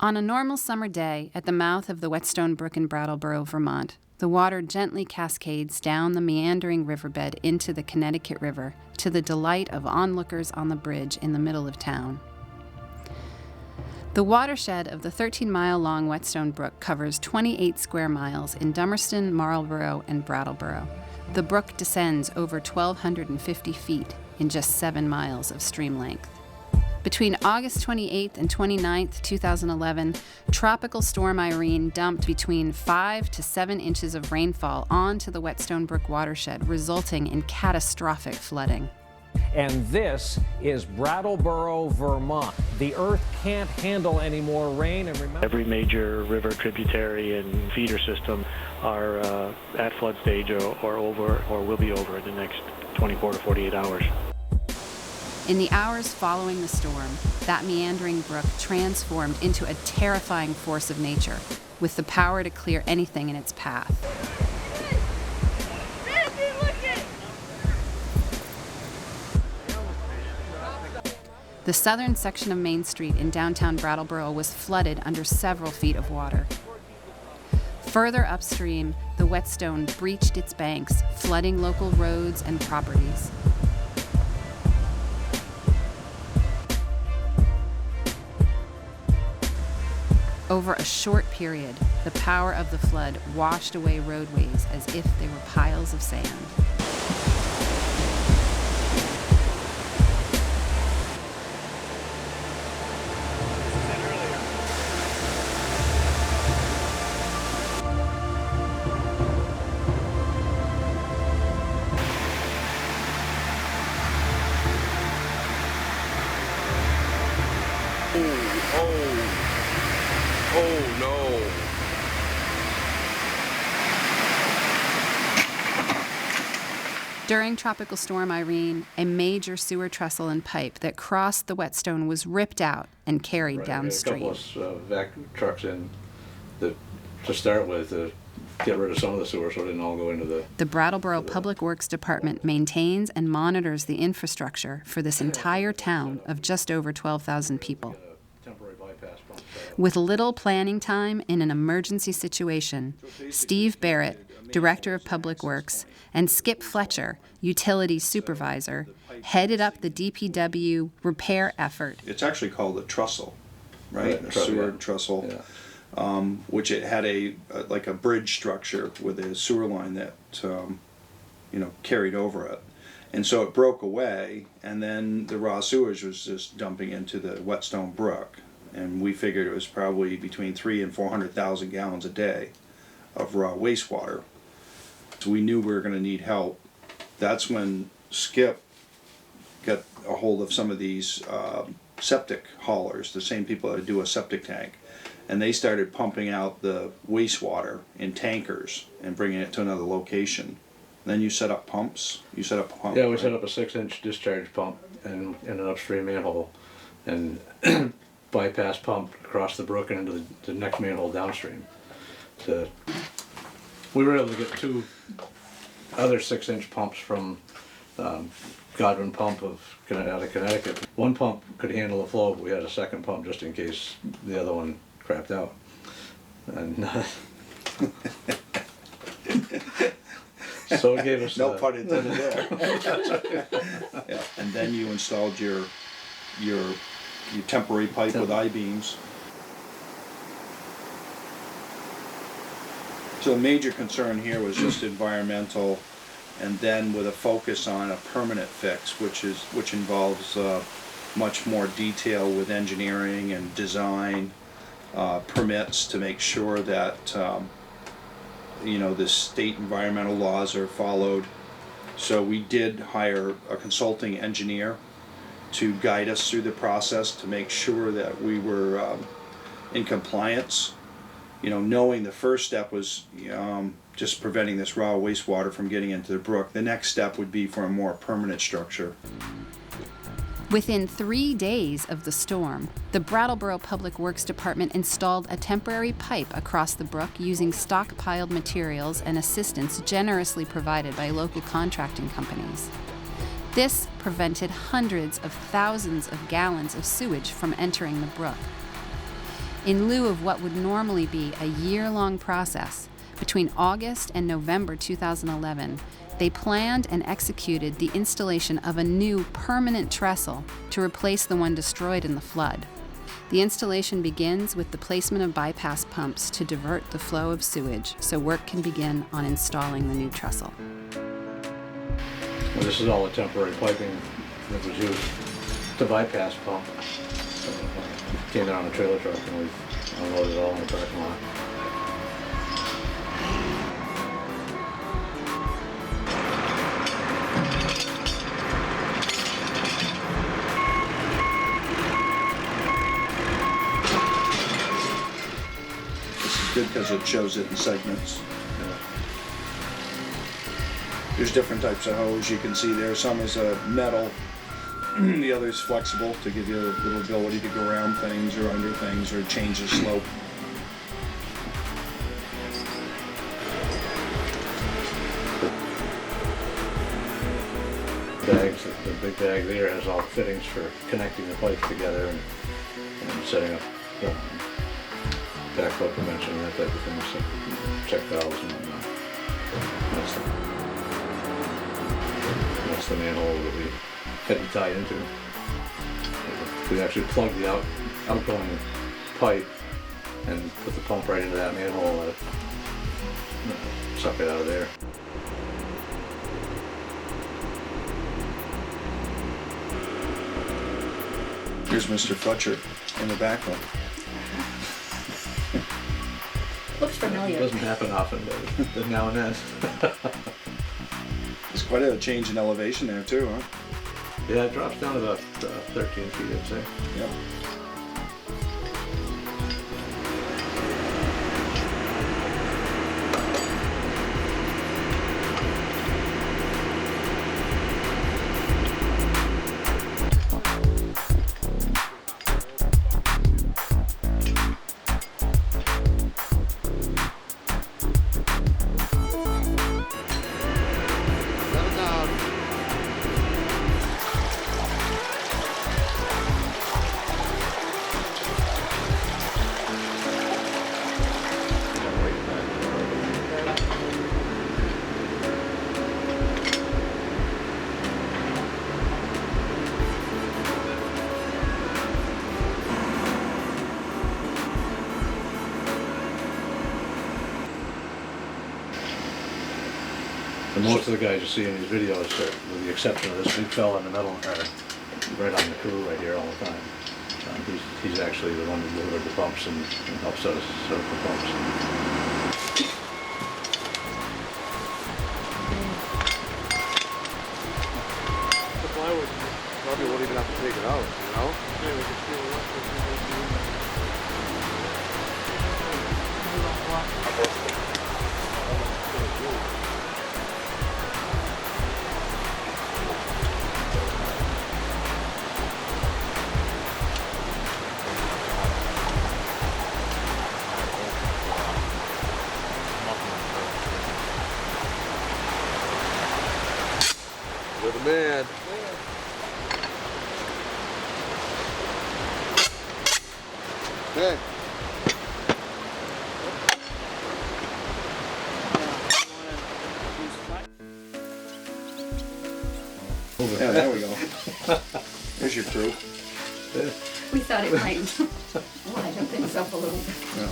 On a normal summer day at the mouth of the Whetstone Brook in Brattleboro, Vermont, the water gently cascades down the meandering riverbed into the Connecticut River to the delight of onlookers on the bridge in the middle of town. The watershed of the 13-mile-long Whetstone Brook covers 28 square miles in Dummerston, Marlborough, and Brattleboro. The brook descends over 1,250 feet in just 7 miles of stream length. Between August 28th and 29th, 2011, Tropical Storm Irene dumped between 5 to 7 inches of rainfall onto the Whetstone Brook watershed, resulting in catastrophic flooding. And this is Brattleboro, Vermont. The earth can't handle any more rain. And remember, every major river tributary and feeder system are at flood stage or over or will be over in the next 24 to 48 hours. In the hours following the storm, that meandering brook transformed into a terrifying force of nature, with the power to clear anything in its path. The southern section of Main Street in downtown Brattleboro was flooded under several feet of water. Further upstream, the Whetstone breached its banks, flooding local roads and properties. Over a short period, the power of the flood washed away roadways as if they were piles of sand. Oh no. During Tropical Storm Irene, a major sewer trestle and pipe that crossed the Whetstone was ripped out and carried downstream. We had a couple of vac trucks in to start with to get rid of some of the sewer so it didn't all go into the... The Brattleboro Public Works Department maintains and monitors the infrastructure for this entire town of just over 12,000 people. With little planning time in an emergency situation, Steve Barrett, Director of Public Works, and Skip Fletcher, Utilities Supervisor, headed up the DPW repair effort. It's actually called a trestle, right? A sewer trestle, which it had like a bridge structure with a sewer line that carried over it. And so it broke away, and then the raw sewage was just dumping into the Whetstone Brook. And we figured it was probably between 300,000 and 400,000 gallons a day of raw wastewater. So we knew we were going to need help. That's when Skip got a hold of some of these septic haulers, the same people that do a septic tank. And they started pumping out the wastewater in tankers and bringing it to another location. Then you set up pumps? You set up a pump? Yeah, we set up a 6-inch discharge pump in an upstream manhole and bypass pump across the brook and into the next manhole downstream. So we were able to get 2 other 6-inch pumps from Godwin Pump out of Connecticut. One pump could handle the flow, but we had a second pump just in case the other one crapped out. And so it gave us no pun intended there. Yeah. And then you installed your temporary pipe with I-beams. So the major concern here was just environmental, and then with a focus on a permanent fix, which involves much more detail with engineering and design, permits to make sure that the state environmental laws are followed. So we did hire a consulting engineer to guide us through the process to make sure that we were in compliance. Knowing the first step was just preventing this raw wastewater from getting into the brook. The next step would be for a more permanent structure. Within 3 days of the storm, the Brattleboro Public Works Department installed a temporary pipe across the brook using stockpiled materials and assistance generously provided by local contracting companies. This prevented hundreds of thousands of gallons of sewage from entering the brook. In lieu of what would normally be a year-long process, between August and November 2011, they planned and executed the installation of a new permanent trestle to replace the one destroyed in the flood. The installation begins with the placement of bypass pumps to divert the flow of sewage so work can begin on installing the new trestle. Well, this is all the temporary piping that was used to bypass pump. Came in on a trailer truck and we unloaded it all in the parking lot. Good because it shows it in segments. There's different types of hose you can see there. Some is a metal, the other is flexible to give you a little ability to go around things or under things or change the slope. Bags, the big bag there has all fittings for connecting the pipes together and setting up backflow prevention and that type of thing, so check valves and whatnot. That's the manhole that we had to tie into. We actually plugged the outgoing pipe and put the pump right into that manhole and suck it out of there. Here's Mr. Fletcher in the back one. Looks familiar. It doesn't happen often, but now and then. There's quite a change in elevation there too, huh? Yeah, it drops down about 13 feet, I'd say. Yep. And most of the guys you see in these videos, with the exception of this big fella in the middle, are right on the crew right here all the time. He's actually the one who delivered the pumps and helps us set up the pumps. The plywood probably won't even have to take it out, you know? Yeah, we can seal it up. You're the man. Hey. Yeah, there we go. There's your crew. We thought it might line up things up a little bit. Yeah.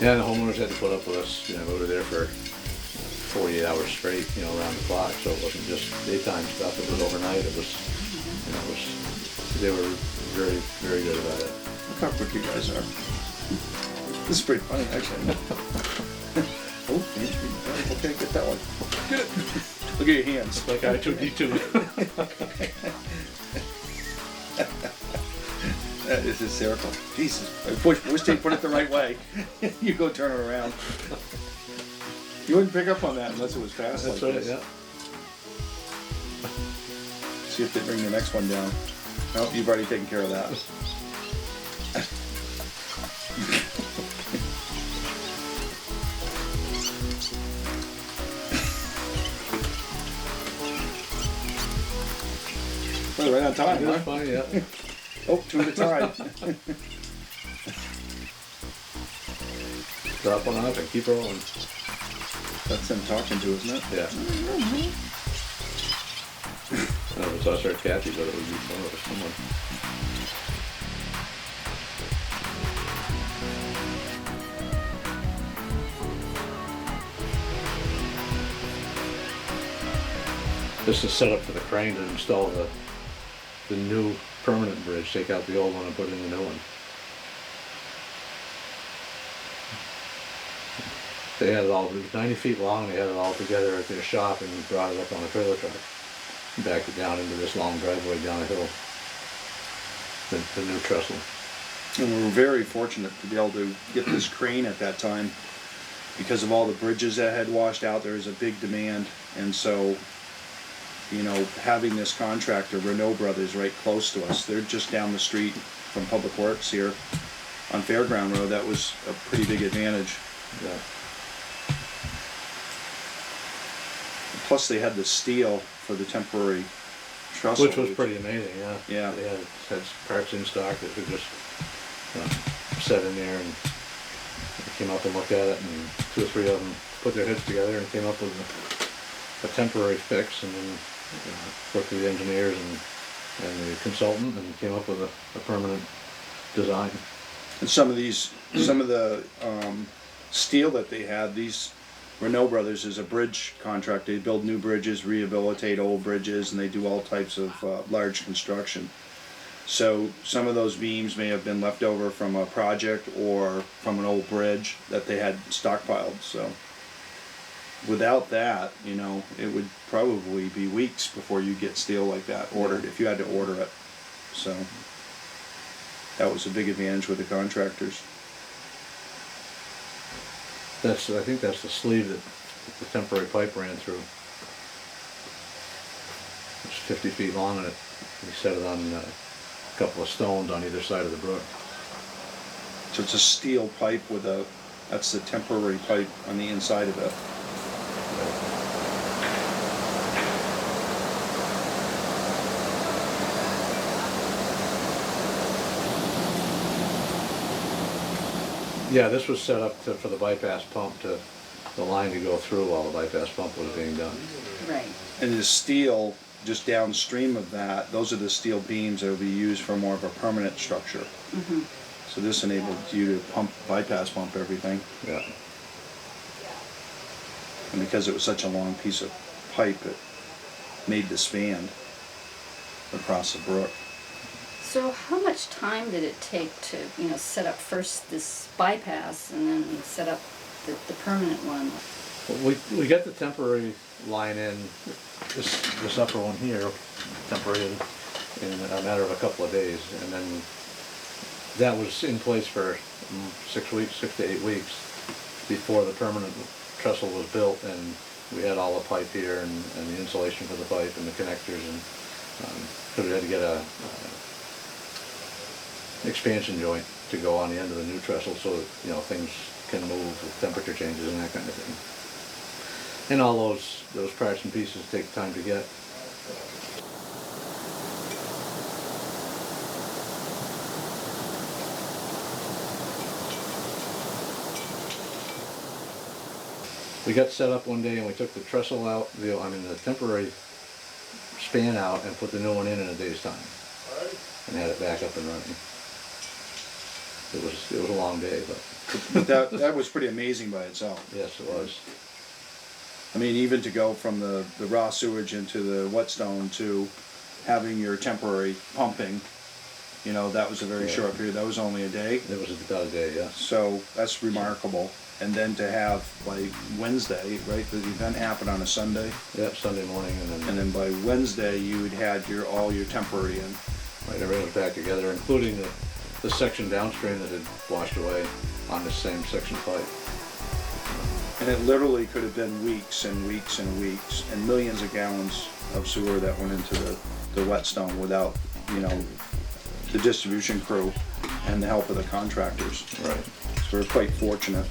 Yeah, the homeowners had to put up with us. You know, we were there for 48 hours straight, you know, around the clock. So it wasn't just daytime stuff. It was overnight. It was, you know, they were very, very good about it. Look how quick you guys are. This is pretty funny, actually. Oh, okay, get that one. Get it. Look at your hands. Like I-2D2. That is hysterical. Jesus. Wish they put it the right way. You go turn it around. You wouldn't pick up on that unless it was fast. That's like right, this. yeah. See if they bring the next one down. Nope, you've already taken care of that. Oh, right on time, That's huh? fine, yeah. Oh, 2 at a time. Drop one off and keep rolling. That's them talking to, isn't it? Yeah. I don't know if it's us or Kathy, but it would be someone. This is set up for the crane to install the new permanent bridge, take out the old one and put in the new one. They had it all, it was 90 feet long, they had it all together at their shop and brought it up on a trailer truck. Backed it down into this long driveway down a hill. The new trestle. And we were very fortunate to be able to get this crane at that time because of all the bridges that had washed out. There was a big demand, and so, you know, having this contractor, Renault Brothers, right close to us, they're just down the street from Public Works here on Fairground Road. That was a pretty big advantage. Yeah. Plus they had the steel for the temporary trestle. Which was pretty amazing, yeah. Yeah. They had parts in stock that could just set in there, and they came up and looked at it, and 2 or 3 of them put their heads together and came up with a temporary fix, and then worked with the engineers and the consultant and came up with a permanent design. And some of the steel that they had, these Renault Brothers is a bridge contract. They build new bridges, rehabilitate old bridges, and they do all types of large construction. So some of those beams may have been left over from a project or from an old bridge that they had stockpiled. So without that, you know, it would probably be weeks before you get steel like that ordered, if you had to order it. So that was a big advantage with the contractors. I think that's the sleeve that the temporary pipe ran through. It's 50 feet long, and we set it on a couple of stones on either side of the brook. So it's a steel pipe with that's the temporary pipe on the inside of it. Yeah, this was set up for the bypass pump, the line to go through while the bypass pump was being done. Right. And the steel just downstream of that, those are the steel beams that will be used for more of a permanent structure. Mm-hmm. So this enabled you to bypass pump everything. Yeah. And because it was such a long piece of pipe, it made the span across the brook. So how much time did it take to, set up first this bypass and then set up the permanent one? Well, we got the temporary line in, this upper one here, temporary in a matter of a couple of days, and then that was in place for 6 to 8 weeks before the permanent trestle was built, and we had all the pipe here and the insulation for the pipe and the connectors, and so we had to get a expansion joint to go on the end of the new trestle so that things can move with temperature changes and that kind of thing. And all those parts and pieces take time to get. We got set up one day and we took the trestle out, the temporary span out, and put the new one in a day's time, and had it back up and running. It was a long day, but that was pretty amazing by itself. yes, it was. I mean, even to go from the raw sewage into the whetstone to having your temporary pumping, that was a very short period. That was only a day. It was about a day, yeah. So that's remarkable. And then to have by Wednesday, right? The event happened on a Sunday. Yep, Sunday morning, And then by Wednesday, you had all your temporary in. right, everything was back together, including the section downstream that had washed away on the same section pipe. And it literally could have been weeks and weeks and weeks, and millions of gallons of sewer that went into the Whetstone without, the distribution crew and the help of the contractors. Right. So we're quite fortunate.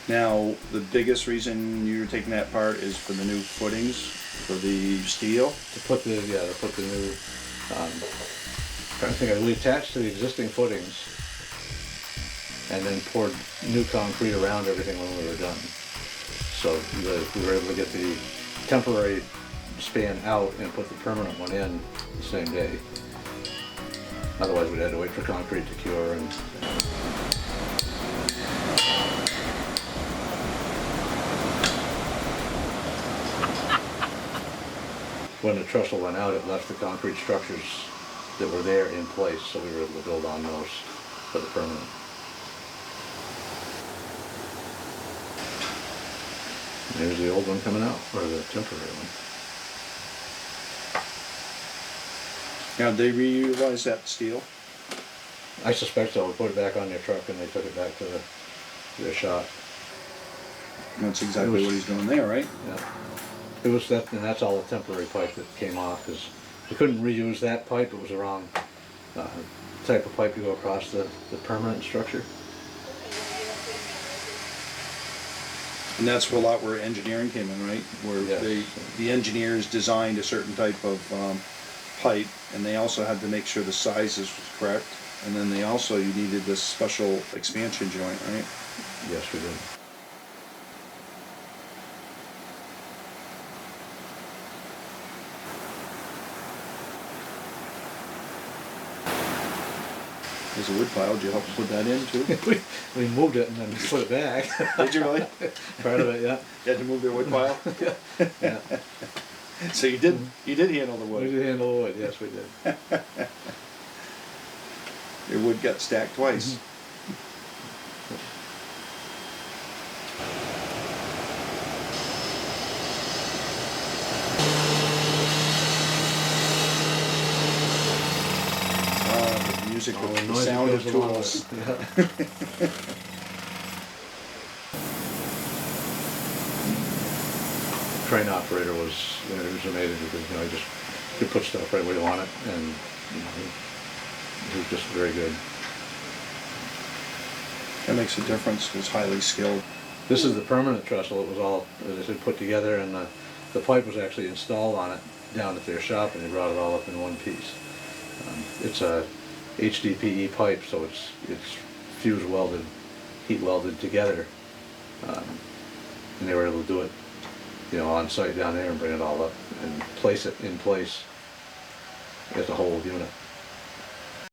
Now, the biggest reason you're taking that part is for the new footings, for the steel? To put the new, trying to think, we attached to the existing footings and then poured new concrete around everything when we were done. So we were able to get the temporary span out and put the permanent one in the same day. Otherwise we'd had to wait for concrete to cure and when the trestle went out, it left the concrete structures that were there in place, so we were able to build on those for the permanent. And here's the old one coming out, or the temporary one. Now, they reutilize that steel? I suspect so. We put it back on their truck and they took it back to their shop. That's exactly what he's doing there, right? Yeah. It was that, and that's all the temporary pipe that came off, because we couldn't reuse that pipe. It was the wrong type of pipe to go across the permanent structure. And that's a lot where engineering came in, right? Where Yes. the engineers designed a certain type of pipe, and they also had to make sure the sizes was correct. And then you needed this special expansion joint, right? Yes, we did. There's a wood pile. Did you help put that in too? we moved it and then put it back. Did you really? Part of it, yeah. You had to move their wood pile? Yeah. So you did handle the We wood. did handle the wood, yes we did. Your wood got stacked twice. The music, the noise sound that of goes along tools. with it, yeah. Crane operator was, he was amazing because, he just could put stuff right where you want it, and he was just very good. That makes a difference. It was highly skilled. This is the permanent trestle. It was all, as I said, put together, and the pipe was actually installed on it down at their shop, and they brought it all up in one piece. It's a HDPE pipe, so it's fuse welded, heat welded together, and they were able to do it, on site down there and bring it all up and place it in place as a whole unit.